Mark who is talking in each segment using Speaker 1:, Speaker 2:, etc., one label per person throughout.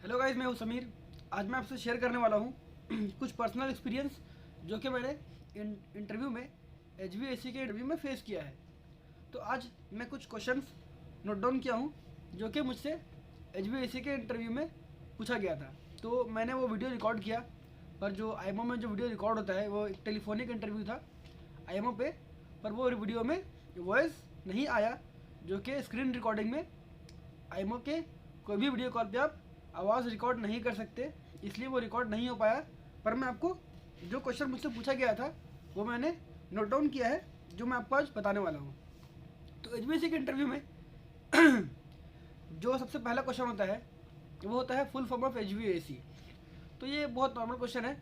Speaker 1: Hello guys, मैं हूं समीर। आज मैं आपसे शेयर करने वाला हूं कुछ पर्सनल एक्सपीरियंस जो कि मैंने इंटरव्यू में HVAC के इंटरव्यू में फेस किया है। तो आज मैं कुछ क्वेश्चंस नोट डाउन किया हूं जो कि मुझसे HVAC के इंटरव्यू में पूछा गया था। तो मैंने वो वीडियो रिकॉर्ड किया, पर जो IMO में जो वीडियो रिकॉर्ड होता है वो एक टेलीफोनिक इंटरव्यू था IMO पे, पर वो वीडियो में वॉइस नहीं आया, जो कि स्क्रीन रिकॉर्डिंग में IMO के कोई भी वीडियो कॉल पे आप आवाज़ रिकॉर्ड नहीं कर सकते, इसलिए वो रिकॉर्ड नहीं हो पाया। पर मैं आपको जो क्वेश्चन मुझसे पूछा गया था वो मैंने नोट डाउन किया है, जो मैं आपको आज बताने वाला हूँ। तो HVAC के इंटरव्यू में जो सबसे पहला क्वेश्चन होता है वो होता है फुल फॉर्म ऑफ HVAC। तो ये बहुत नॉर्मल क्वेश्चन है,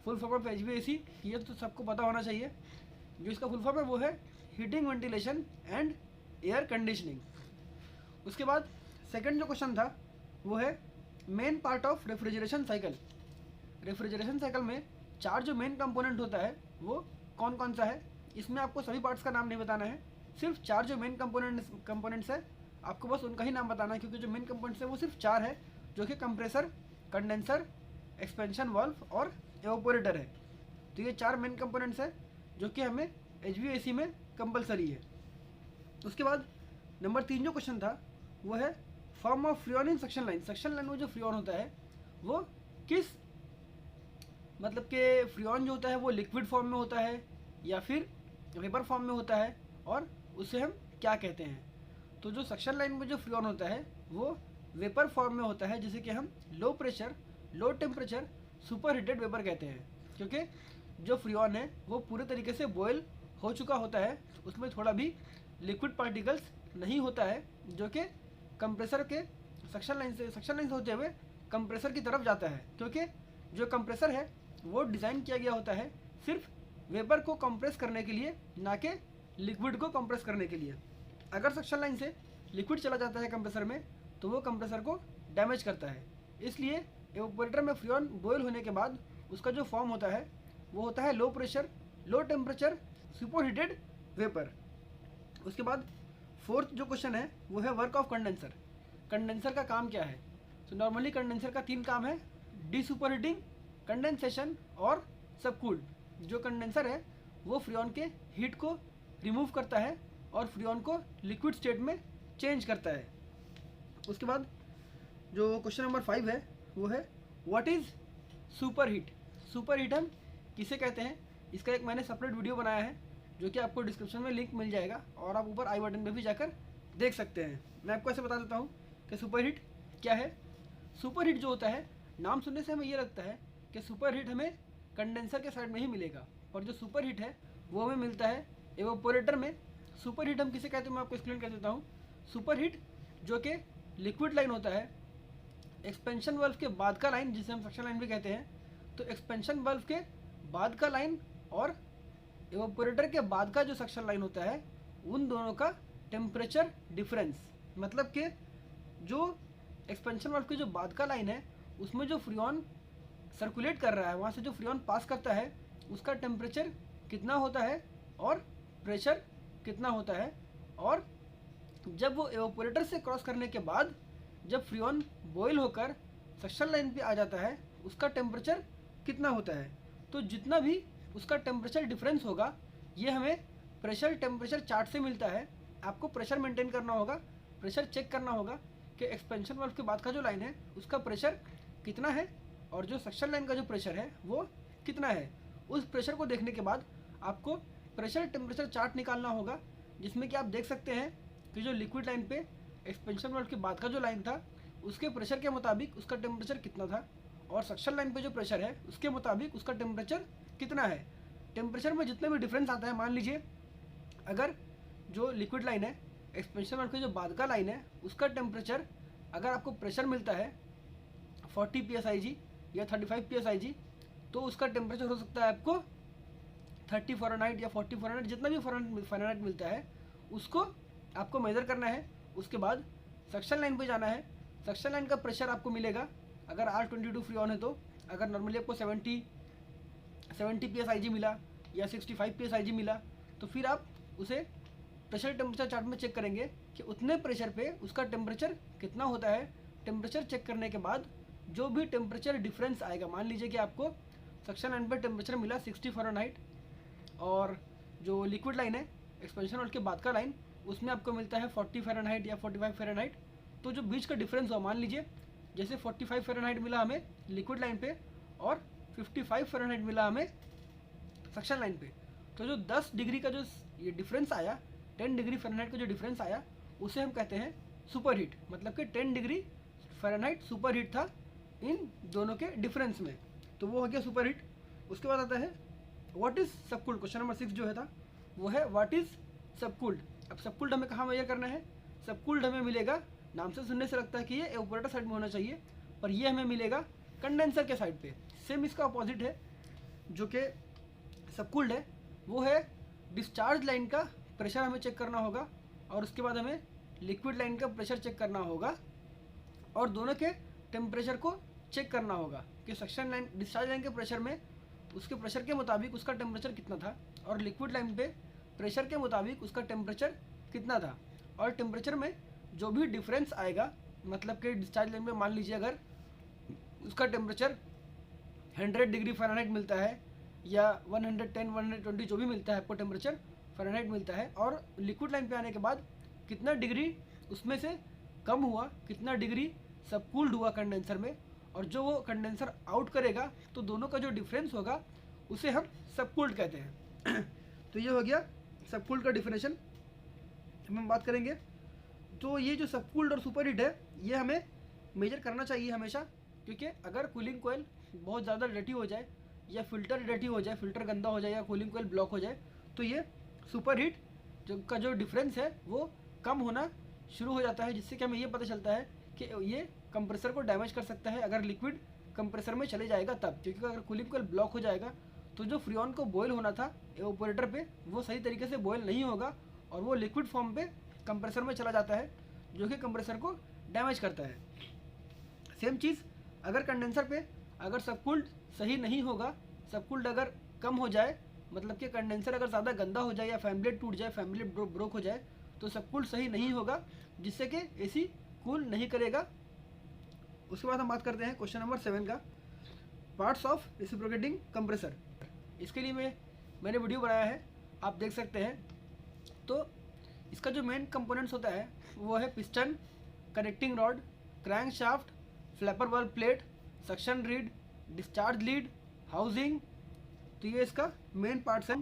Speaker 1: फुल फॉर्म ऑफ HVAC ये तो सबको पता होना चाहिए। जो इसका फुल फॉर्म है वो है heating, ventilation and air conditioning. उसके बाद सेकंड जो क्वेश्चन था वो है main part of refrigeration cycle. Refrigeration cycle में चार जो मेन कंपोनेंट होता है वो कौन कौन सा है। इसमें आपको सभी पार्ट्स का नाम नहीं बताना है, सिर्फ चार जो मेन कंपोनेंट्स है आपको बस उनका ही नाम बताना है, क्योंकि जो मेन कंपोनेंट्स है वो सिर्फ चार है, जो कि कंप्रेसर, कंडेंसर, एक्सपेंशन वाल्व और एवापोरेटर है। तो ये चार मेन कंपोनेंट्स है जो कि हमें HVAC में कंपलसरी है। उसके बाद नंबर 3 जो क्वेश्चन था वो है form of Freon in suction line. Suction line में जो फ्रियोन होता है वो किस, मतलब कि फ्रियोन जो होता है वो लिक्विड फॉर्म में होता है या फिर वेपर फॉर्म में होता है, और उसे हम क्या कहते हैं। तो जो सक्शन लाइन में जो फ्रियोन होता है वो वेपर फॉर्म में होता है, जिसे कि हम low pressure, low temperature, super heated vapour कहते हैं। क्योंकि जो फ्रियोन है वो पूरे तरीके से बॉयल हो चुका होता है, उसमें थोड़ा भी लिक्विड पार्टिकल्स नहीं होता है, जो कि कंप्रेसर के सक्शन लाइन से होते हुए कंप्रेसर की तरफ जाता है। क्योंकि जो कंप्रेसर है वो डिज़ाइन किया गया होता है सिर्फ वेपर को कंप्रेस करने के लिए, ना कि लिक्विड को कंप्रेस करने के लिए। अगर सक्शन लाइन से लिक्विड चला जाता है कंप्रेसर में तो वो कंप्रेसर को डैमेज करता है। इसलिए एवापोरेटर में फ्रियोन बॉयल होने के बाद उसका जो फॉर्म होता है वो होता है low pressure, low temperature, super heated vapour. उसके बाद फोर्थ जो क्वेश्चन है वो है वर्क ऑफ कंडेंसर। कंडेंसर का काम क्या है। तो नॉर्मली कंडेंसर का 3 काम है, डी सुपर हीटिंग, कंडेंसेशन और सबकूल्ड। जो कंडेंसर है वो फ्रियोन के हीट को रिमूव करता है और फ्रियोन को लिक्विड स्टेट में चेंज करता है। उसके बाद जो क्वेश्चन नंबर 5 है वो है what is super heat. Super heat हम किसे कहते हैं, इसका एक मैंने सेपरेट वीडियो बनाया है जो कि आपको डिस्क्रिप्शन में लिंक मिल जाएगा, और आप ऊपर आई बटन पे भी जाकर देख सकते हैं। मैं आपको ऐसे बता देता हूँ कि सुपर हीट क्या है। सुपर हीट जो होता है, नाम सुनने से हमें ये लगता है कि सुपर हीट हमें कंडेंसर के साइड में ही मिलेगा, पर जो सुपर हीट है वो हमें मिलता है एवापोरेटर में। सुपर हीट हम किसे कहते हैं मैं आपको एक्सप्लेन कर देता हूँ। सुपर हीट जो कि लिक्विड लाइन होता है, एक्सपेंशन वाल्व के बाद का लाइन जिसे हम सक्शन लाइन भी कहते हैं, तो एक्सपेंशन वाल्व के बाद का लाइन और एवापोरेटर के बाद का जो सक्शन लाइन होता है उन दोनों का टेम्परेचर डिफरेंस, मतलब कि जो एक्सपेंशन वाल्व की जो बाद का लाइन है उसमें जो फ्रियोन सर्कुलेट कर रहा है, वहाँ से जो फ्रियोन पास करता है उसका टेम्परेचर कितना होता है और प्रेशर कितना होता है, और जब वो एवापोरेटर से क्रॉस करने के बाद जब फ्रियोन बॉयल होकर सक्शन लाइन पे आ जाता है उसका टेम्परेचर कितना होता है। तो जितना भी उसका टेम्परेचर डिफरेंस होगा ये हमें प्रेशर टेम्परेचर चार्ट से मिलता है। आपको प्रेशर मेंटेन करना होगा, प्रेशर चेक करना होगा कि एक्सपेंशन वाल्व के बाद का जो लाइन है उसका प्रेशर कितना है और जो सक्शन लाइन का जो प्रेशर है वो कितना है। उस प्रेशर को देखने के बाद आपको प्रेशर टेम्परेचर चार्ट निकालना होगा, जिसमें कि आप देख सकते हैं कि जो लिक्विड लाइन पे एक्सपेंशन वाल्व के बाद का जो लाइन था उसके प्रेशर के मुताबिक उसका टेम्परेचर कितना था, और सक्शन लाइन पे जो प्रेशर है उसके मुताबिक उसका टेम्परेचर कितना है। टेम्परेचर में जितने भी डिफरेंस आता है, मान लीजिए अगर जो लिक्विड लाइन है, एक्सपेंशन वाल्व के जो बाद का लाइन है उसका टेम्परेचर अगर आपको प्रेशर मिलता है 40 psig या 35 psig, तो उसका टेम्परेचर हो सकता है आपको 30 फ़ारेनहाइट या 40 फ़ारेनहाइट, जितना भी फ़ारेनहाइट मिलता है उसको आपको मेज़र करना है। उसके बाद सक्शन लाइन पे जाना है, सक्शन लाइन का प्रेशर आपको मिलेगा अगर R22 फ्रियोन है तो। अगर नॉर्मली आपको 70 psig मिला या 65 psig मिला तो फिर आप उसे प्रेशर टेम्परेचर चार्ट में चेक करेंगे कि उतने प्रेशर पे उसका टेम्परेचर कितना होता है। टेम्परेचर चेक करने के बाद जो भी टेम्परेचर डिफरेंस आएगा, मान लीजिए कि आपको सक्शन लाइन पर टेम्परेचर मिला 60 फ़ारेनहाइट और जो लिक्विड लाइन है एक्सपेंशन वाल्व के बाद का लाइन उसमें आपको मिलता है 40 फ़ारेनहाइट या 45 फ़ारेनहाइट। तो जो बीच का डिफरेंस हुआ, मान लीजिए जैसे 45 फ़ारेनहाइट मिला हमें लिक्विड लाइन पे और 55 फ़ारेनहाइट मिला हमें सक्शन लाइन पे, तो जो 10 डिग्री का जो ये डिफरेंस आया, 10 डिग्री फ़ारेनहाइट का जो डिफरेंस आया उसे हम कहते हैं सुपर हीट। मतलब कि 10 डिग्री फ़ारेनहाइट सुपर हीट था इन दोनों के डिफरेंस में, तो वो हो गया सुपर हीट। उसके बाद आता है व्हाट इज़ सबकूल्ड। क्वेश्चन नंबर 6 जो है था वो है व्हाट इज़ सबकूल्ड। अब सबकूल्ड हमें कहाँ मेजर करना है? सबकूल्ड हमें मिलेगा, नाम से सुनने से लगता है कि ये एवापोरेटर साइड में होना चाहिए, पर ये हमें मिलेगा कंडेंसर के साइड पे। सेम इसका अपोजिट है जो कि सबकूल्ड है, वो है डिस्चार्ज लाइन का प्रेशर हमें चेक करना होगा और उसके बाद हमें लिक्विड लाइन का प्रेशर चेक करना होगा और दोनों के टेम्परेचर को चेक करना होगा कि सक्शन लाइन डिस्चार्ज लाइन के प्रेशर में उसके प्रेशर के मुताबिक उसका टेम्परेचर कितना था और लिक्विड लाइन पे प्रेशर के मुताबिक उसका टेम्परेचर कितना था। और टेम्परेचर में जो भी डिफरेंस आएगा, मतलब कि डिस्चार्ज लाइन में मान लीजिए अगर उसका टेम्परेचर 100 डिग्री फ़ारेनहाइट मिलता है या 110 120 जो भी मिलता है आपको टेम्परेचर फ़ारेनहाइट मिलता है और लिक्विड लाइन पे आने के बाद कितना डिग्री उसमें से कम हुआ, कितना डिग्री सबकूल्ड हुआ कंडेंसर में, और जो वो कंडेंसर आउट करेगा तो दोनों का जो डिफरेंस होगा उसे हम सबकूल्ड कहते हैं। तो ये हो गया सबकूल्ड का डिफिनेशन। हम बात करेंगे तो ये जो सबकूल्ड और सुपर हीट है ये हमें मेजर करना चाहिए हमेशा, क्योंकि अगर कूलिंग कोयल बहुत ज़्यादा डर्टी हो जाए या फिल्टर डर्टी हो जाए, फिल्टर गंदा हो जाए या कूलिंग कोयल ब्लॉक हो जाए तो ये सुपर हीट का जो डिफरेंस है वो कम होना शुरू हो जाता है, जिससे कि हमें ये पता चलता है कि ये कंप्रेसर को डैमेज कर सकता है अगर लिक्विड कंप्रेसर में चले जाएगा तब। क्योंकि अगर कूलिंग कोयल ब्लॉक हो जाएगा तो जो फ्रीऑन को बॉयल होना था एवापोरेटर पे वो सही तरीके से बॉयल नहीं होगा और वो लिक्विड फॉर्म पे कंप्रेसर में चला जाता है, जो कि कंप्रेसर को डैमेज करता है। सेम चीज़ अगर कंडेंसर पे अगर सबकूल्ड सही नहीं होगा, सबकूल्ड अगर कम हो जाए, मतलब कि कंडेंसर अगर ज़्यादा गंदा हो जाए या फैन ब्लेड टूट जाए, फैन ब्लेड ब्रोक हो जाए तो सबकूल्ड सही नहीं होगा, जिससे कि एसी कूल नहीं करेगा। उसके बाद हम बात करते हैं क्वेश्चन नंबर 7 का, पार्ट्स ऑफ रेसिप्रोकेटिंग कंप्रेसर। इसके लिए मैंने वीडियो बनाया है, आप देख सकते हैं। तो इसका जो मेन कंपोनेंट्स होता है वो है piston, connecting rod, crank shaft, flapper valve plate, suction read, discharge lead, housing. तो ये इसका मेन पार्ट्स है।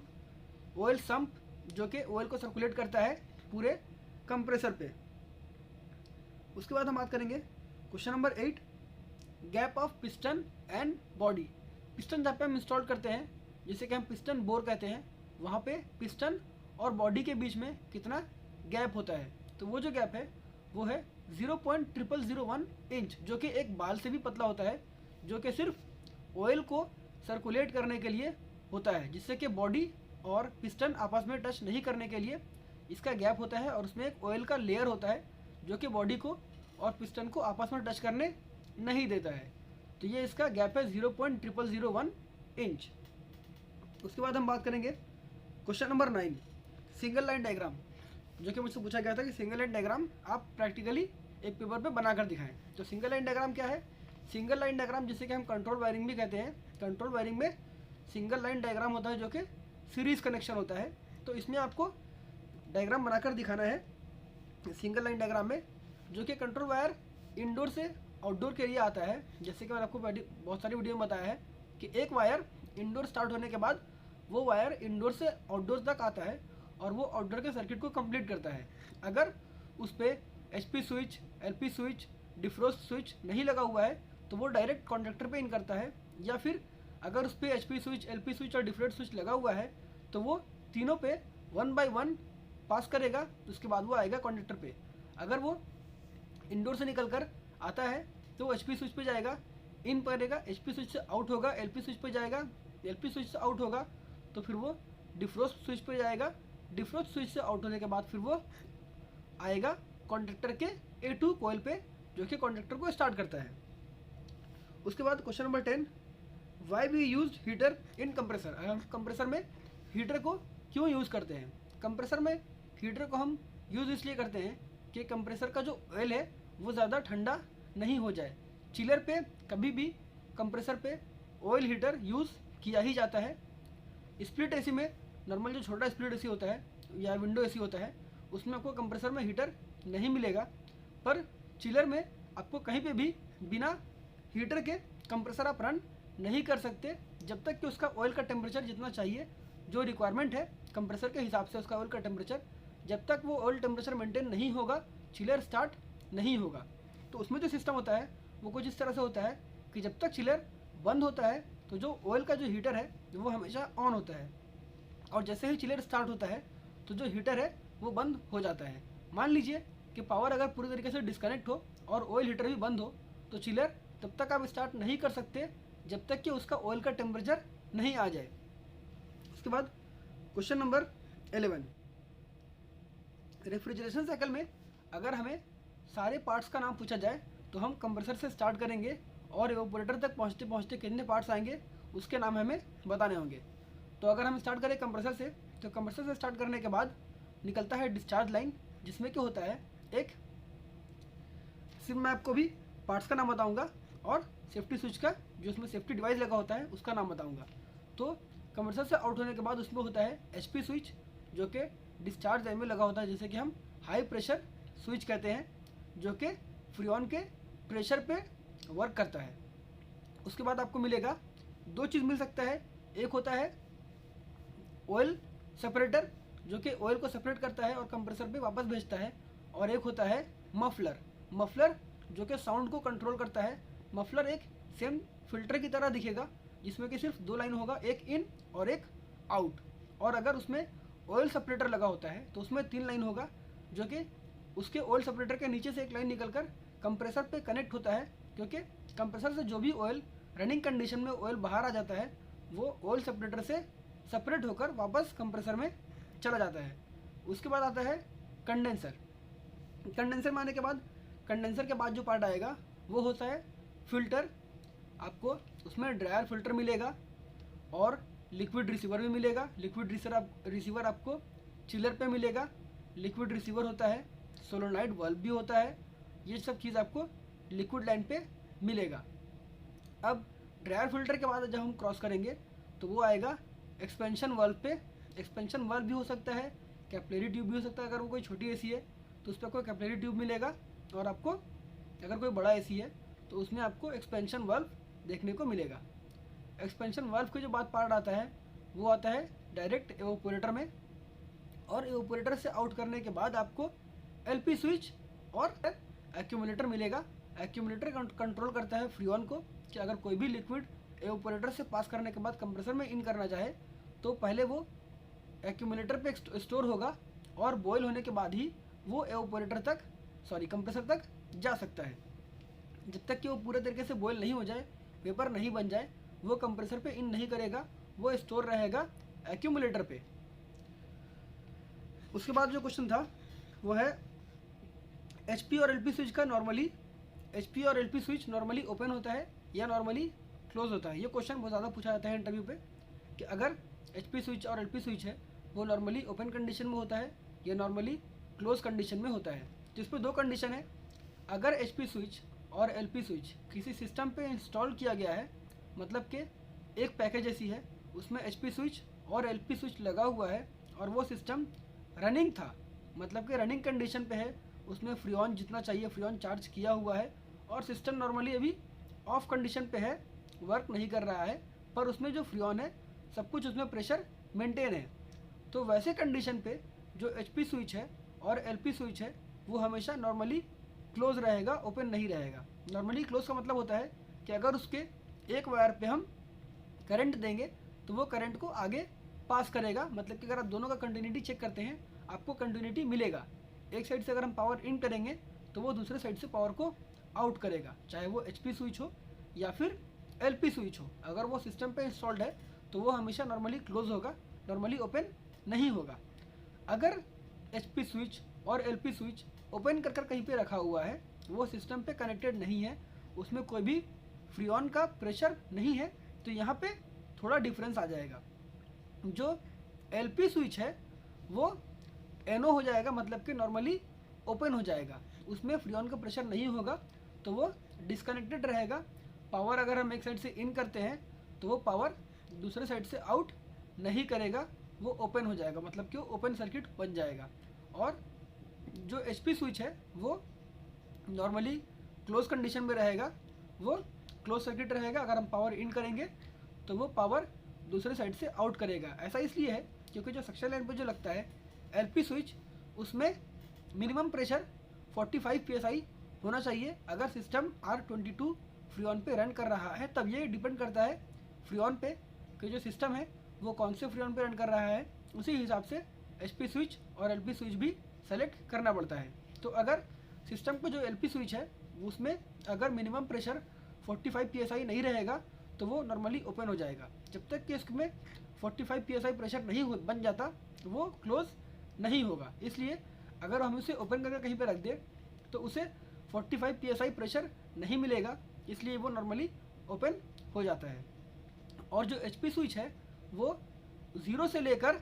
Speaker 1: ऑयल सम्प जो कि ऑयल को सर्कुलेट करता है पूरे कंप्रेसर पे। उसके बाद हम बात करेंगे question number 8, gap of piston and body. Piston जहाँ पे हम इंस्टॉल करते हैं, जिसे कि हम पिस्टन बोर कहते हैं, वहाँ पे पिस्टन और बॉडी के बीच में कितना गैप होता है, तो वो जो गैप है वो है 0.0001 इंच, जो कि एक बाल से भी पतला होता है, जो कि सिर्फ ऑयल को सर्कुलेट करने के लिए होता है, जिससे कि बॉडी और पिस्टन आपस में टच नहीं करने के लिए इसका गैप होता है। और उसमें एक ऑयल का लेयर होता है जो कि बॉडी को और पिस्टन को आपस में टच करने नहीं देता है। तो ये इसका गैप है 0.0001 इंच। उसके बाद हम बात करेंगे question number 9, single line diagram, जो कि मुझसे पूछा गया था कि सिंगल लाइन डायग्राम आप प्रैक्टिकली एक पेपर पे बनाकर दिखाएं। तो सिंगल लाइन डायग्राम क्या है? सिंगल लाइन डायग्राम जिसे कि हम कंट्रोल वायरिंग भी कहते हैं। कंट्रोल वायरिंग में सिंगल लाइन डायग्राम होता है जो कि सीरीज कनेक्शन होता है। तो इसमें आपको डायग्राम बनाकर दिखाना है सिंगल लाइन डायग्राम में, जो कि कंट्रोल वायर इंडोर से आउटडोर के लिए आता है। जैसे कि मैंने आपको बहुत सारी वीडियो में बताया है कि एक वायर इंडोर स्टार्ट होने के बाद वो वायर इंडोर से आउटडोर तक आता है और वो आउटडोर के सर्किट को कंप्लीट करता है। अगर उस पर HP switch, LP switch, defrost switch नहीं लगा हुआ है तो वो डायरेक्ट कॉन्डक्टर पे इन करता है, या फिर अगर उस पर HP स्विच, LP स्विच और डिफ्रोस्ट स्विच लगा हुआ है तो वो तीनों पे 1 by 1 पास करेगा, तो उसके बाद वो आएगा कॉन्डक्टर पे। अगर वो इंडोर से निकल कर आता है तो वो HP स्विच पे जाएगा, इन करेगा, HP स्विच से आउट होगा, LP स्विच पे जाएगा, LP स्विच से आउट होगा तो फिर वो डिफ्रोस्ट स्विच पे जाएगा, डिफ्रोस्ट स्विच से आउट होने के बाद फिर वो आएगा कॉन्डक्टर के A2 कॉइल पे, जो कि कॉन्डक्टर को स्टार्ट करता है। उसके बाद question number 10, why we use heater in compressor. हम कंप्रेसर में हीटर को क्यों यूज़ करते हैं? कंप्रेसर में हीटर को हम यूज़ इसलिए करते हैं कि कंप्रेसर का जो ऑयल है वो ज़्यादा ठंडा नहीं हो जाए, चिलर पे कभी भी कंप्रेसर पे ऑयल हीटर यूज़ किया ही जाता है। स्प्लिट एसी में नॉर्मल जो छोटा स्प्लिट एसी होता है या विंडो एसी होता है उसमें आपको कंप्रेसर में हीटर नहीं मिलेगा, पर चिलर में आपको कहीं पे भी बिना हीटर के कंप्रेसर आप रन नहीं कर सकते जब तक कि उसका ऑयल का टेम्परेचर जितना चाहिए, जो रिक्वायरमेंट है कंप्रेसर के हिसाब से उसका ऑयल का टेम्परेचर, जब तक वो ऑयल टेम्परेचर मेंटेन नहीं होगा चिलर स्टार्ट नहीं होगा। तो उसमें जो सिस्टम होता है वो कुछ इस तरह से होता है कि जब तक चिलर बंद होता है तो जो ऑयल का जो हीटर है वो हमेशा ऑन होता है, और जैसे ही चिलर स्टार्ट होता है तो जो हीटर है वो बंद हो जाता है। मान लीजिए कि पावर अगर पूरी तरीके से डिस्कनेक्ट हो और ऑयल हीटर भी बंद हो तो चिलर तब तक आप स्टार्ट नहीं कर सकते जब तक कि उसका ऑयल का टेम्परेचर नहीं आ जाए। उसके बाद क्वेश्चन नंबर 11, रेफ्रिजरेशन साइकिल में अगर हमें सारे पार्ट्स का नाम पूछा जाए तो हम कंप्रेसर से स्टार्ट करेंगे और इवेपोरेटर तक पहुँचते पहुँचते कितने पार्ट्स आएंगे उसके नाम हमें बताने होंगे। तो अगर हम स्टार्ट करें कंप्रेसर से तो कंप्रेसर से स्टार्ट करने के बाद निकलता है डिस्चार्ज लाइन, जिसमें क्या होता है एक सिर्फ मैं आपको भी पार्ट्स का नाम बताऊंगा और सेफ्टी स्विच का जो उसमें सेफ्टी डिवाइस लगा होता है उसका नाम बताऊंगा। तो कंप्रेसर से आउट होने के बाद उसमें होता है एचपी स्विच जो कि डिस्चार्ज लाइन में लगा होता है, जैसे कि हम हाई प्रेशर स्विच कहते हैं, जो कि फ्रीऑन के प्रेशर पे वर्क करता है। उसके बाद आपको मिलेगा दो चीज़ मिल सकता है, एक होता है ऑयल सेपरेटर जो कि ऑयल को सेपरेट करता है और कंप्रेसर पे वापस भेजता है, और एक होता है मफलर जो कि साउंड को कंट्रोल करता है। मफलर एक सेम फिल्टर की तरह दिखेगा जिसमें कि सिर्फ दो लाइन होगा, एक इन और एक आउट, और अगर उसमें ऑयल सेपरेटर लगा होता है तो उसमें 3 लाइन होगा जो कि उसके ऑयल सेपरेटर के नीचे से एक लाइन निकलकर कंप्रेसर पे कनेक्ट होता है, क्योंकि कंप्रेसर से जो भी ऑयल रनिंग कंडीशन में ऑयल बाहर आ जाता है वो ऑयल सेपरेटर से सेपरेट होकर वापस कंप्रेसर में चला जाता है। उसके बाद आता है कंडेंसर में आने के बाद कंडेंसर के बाद जो पार्ट आएगा वो होता है फिल्टर। आपको उसमें ड्रायर फिल्टर मिलेगा और लिक्विड रिसीवर भी मिलेगा। लिक्विड रिसीवर आपको चिलर पे मिलेगा। लिक्विड रिसीवर होता है, सोलोनाइड वाल्व भी होता है, ये सब चीज़ आपको लिक्विड लाइन पे मिलेगा। अब ड्रायर फिल्टर के बाद जब हम क्रॉस करेंगे तो वो आएगा एक्सपेंशन वाल्व पे। एक्सपेंशन वाल्व भी हो सकता है, कैपिलरी ट्यूब भी हो सकता है। अगर वो कोई छोटी एसी है तो उस पर कोई कैपिलरी ट्यूब मिलेगा, और आपको अगर कोई बड़ा एसी है तो उसमें आपको एक्सपेंशन वाल्व देखने को मिलेगा। एक्सपेंशन वाल्व के जो बाद पार्ट आता है वो आता है डायरेक्ट एवापोरेटर में, और एवापोरेटर से आउट करने के बाद आपको एलपी स्विच और एक्यूमुलेटर मिलेगा। एक्यूमुलेटर कंट्रोल करता है फ्रीऑन को कि अगर कोई भी लिक्विड एवापोरेटर से पास करने के बाद कंप्रेसर में इन करना चाहे तो पहले वो एक्यूमुलेटर पे स्टोर होगा और बॉयल होने के बाद ही वो कंप्रेसर तक जा सकता है। जब तक कि वो पूरे तरीके से बॉयल नहीं हो जाए, वेपर नहीं बन जाए, वो कंप्रेसर पे इन नहीं करेगा, वो स्टोर रहेगा एक्यूमुलेटर पे। उसके बाद जो क्वेश्चन था वो है एचपी और एलपी स्विच का एचपी और एलपी स्विच नॉर्मली ओपन होता है या नॉर्मली क्लोज होता है। ये क्वेश्चन बहुत ज़्यादा पूछा जाता है इंटरव्यू पे कि अगर एचपी स्विच और एलपी स्विच है वो नॉर्मली ओपन कंडीशन में होता है या नॉर्मली क्लोज कंडीशन में होता है। जिस पे दो कंडीशन है, अगर एचपी स्विच और एलपी स्विच किसी सिस्टम पे इंस्टॉल किया गया है, मतलब कि एक पैकेज ऐसी है उसमें एचपी स्विच और एलपी स्विच लगा हुआ है और वो सिस्टम रनिंग था, मतलब कि रनिंग कंडीशन पे है, उसमें फ्रीऑन जितना चाहिए फ्रीऑन चार्ज किया हुआ है और सिस्टम नॉर्मली अभी ऑफ कंडीशन पे है, वर्क नहीं कर रहा है, पर उसमें जो फ्रीऑन है सब कुछ उसमें प्रेशर मेंटेन है, तो वैसे कंडीशन पे जो एचपी स्विच है और एलपी स्विच है वो हमेशा नॉर्मली क्लोज रहेगा, ओपन नहीं रहेगा। नॉर्मली क्लोज का मतलब होता है कि अगर उसके एक वायर पे हम करंट देंगे तो वो करंट को आगे पास करेगा, मतलब कि अगर आप दोनों का कंटिन्यूटी चेक करते हैं आपको कंटिन्यूटी मिलेगा। एक साइड से अगर हम पावर इन करेंगे तो वो दूसरे साइड से पावर को आउट करेगा, चाहे वो एचपी स्विच हो या फिर एलपी स्विच हो। अगर वो सिस्टम पे इंस्टॉल्ड है तो वो हमेशा नॉर्मली क्लोज होगा, नॉर्मली ओपन नहीं होगा। अगर एचपी स्विच और एलपी स्विच ओपन कर कर कहीं पे रखा हुआ है, वो सिस्टम पे कनेक्टेड नहीं है, उसमें कोई भी फ्रीऑन का प्रेशर नहीं है, तो यहाँ पे थोड़ा डिफरेंस आ जाएगा। जो एलपी स्विच है वो एनो हो जाएगा, मतलब कि नॉर्मली ओपन हो जाएगा, उसमें फ्रीऑन का प्रेशर नहीं होगा, तो वो डिस्कनेक्टेड रहेगा। पावर अगर हम एक साइड से इन करते हैं तो वो पावर दूसरे साइड से आउट नहीं करेगा, वो ओपन हो जाएगा, मतलब कि वो ओपन सर्किट बन जाएगा। और जो HP स्विच है वो नॉर्मली क्लोज कंडीशन में रहेगा, वो क्लोज सर्किट रहेगा। अगर हम पावर इन करेंगे तो वो पावर दूसरे साइड से आउट करेगा। ऐसा इसलिए है क्योंकि जो सक्शन लाइन पर जो लगता है LP स्विच, उसमें मिनिमम प्रेशर 45 PSI होना चाहिए। अगर सिस्टम R22 फ्रीऑन पे रन कर रहा है तब ये डिपेंड करता है फ्रीऑन पे कि जो सिस्टम है वो कौन से फ्रीऑन पे रन कर रहा है, उसी हिसाब से HP स्विच और LP स्विच भी सेलेक्ट करना पड़ता है। तो अगर सिस्टम का जो LP स्विच है उसमें अगर मिनिमम प्रेशर 45 PSI नहीं रहेगा तो वो नॉर्मली ओपन हो जाएगा। जब तक कि इसमें 45 PSI प्रेशर नहीं बन जाता वो क्लोज नहीं होगा। इसलिए अगर हम उसे ओपन करके कहीं पर रख दें तो उसे 45 PSI प्रेशर नहीं मिलेगा, इसलिए वो नॉर्मली ओपन हो जाता है। और जो HP स्विच है वो 0 से लेकर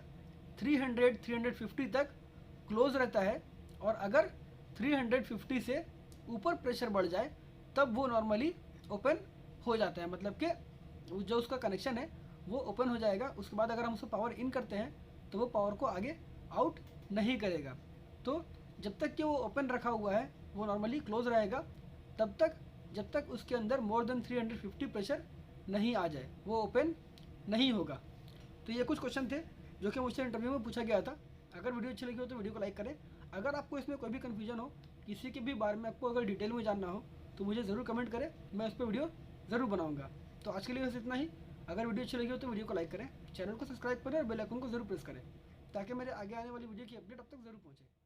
Speaker 1: 300-350 तक क्लोज रहता है, और अगर 350 से ऊपर प्रेशर बढ़ जाए तब वो नॉर्मली ओपन हो जाता है, मतलब कि जो उसका कनेक्शन है वो ओपन हो जाएगा। उसके बाद अगर हम उसको पावर इन करते हैं तो वो पावर को आगे आउट नहीं करेगा। तो जब तक कि वो ओपन रखा हुआ है वो नॉर्मली क्लोज रहेगा, तब तक जब तक उसके अंदर मोर देन 350 प्रेशर नहीं आ जाए वो ओपन नहीं होगा। तो ये कुछ क्वेश्चन थे जो कि मुझसे इंटरव्यू में पूछा गया था। अगर वीडियो अच्छी लगी हो तो वीडियो को लाइक करें। अगर आपको इसमें कोई भी कन्फ्यूजन हो, किसी के भी बारे में आपको अगर डिटेल में जानना हो तो मुझे ज़रूर कमेंट करें, मैं उस पर वीडियो ज़रूर बनाऊँगा। तो आज के लिए बस इतना ही। अगर वीडियो अच्छी लगी हो तो वीडियो को लाइक करें, चैनल को सब्सक्राइब करें और बेल आइकन को जरूर प्रेस करें ताकि मेरे आगे आने वाली वीडियो की अपडेट अब तक ज़रूर पहुँचे।